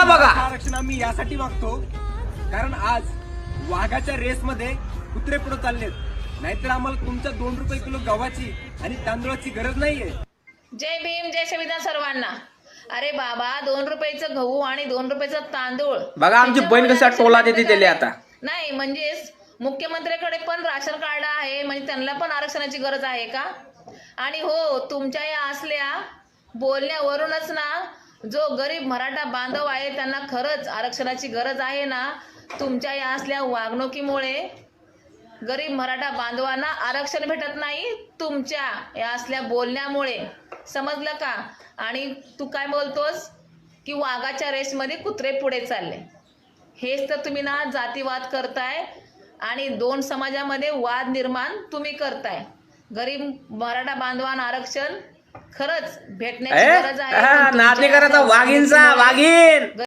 बघा. आरक्षण आम्ही यासाठी मागतो कारण आज वाघाच्या रेस मध्ये कुत्रे पुढे चाललेत. नाहीतर आम्हाला तुमच्या 2 रुपये किलो गव्हाची आणि तांदूळाची गरज नाहीये. जय भीम जय संविधान सर्वांना. अरे बाबा 2 रुपयाचं गहू आणि 2 रुपयाचं तांदूळ बघा आमची बहीण कसा टोला देते त्याला आता. नाही म्हणजेच मुख्यमंत्र्याकडे पण राशन कार्ड आहे म्हणजे त्यांना पण आरक्षणाची गरज आहे का? आणि हो तुमच्या या असल्या बोलण्यावरूनच ना जो गरीब मराठा बांधव आहे त्यांना खरंच आरक्षणाची गरज आहे ना. तुमच्या या असल्या वागणुकीमुळे गरीब मराठा बांधवांना आरक्षण भेटत नाही तुमच्या या असल्या बोलण्यामुळे. समजलं का? आणि तू काय बोलतोस की वाघाच्या रेसमध्ये कुत्रे पुढे चालले. हेच तर तुम्ही ना जातीवाद करताय आणि 2 समाजामध्ये वाद निर्माण तुम्ही करताय. गरीब मराठा बांधवांना आरक्षण खरंच भेटण्याची गरज आहे. नाते करायचा वाघींचा वाघीन.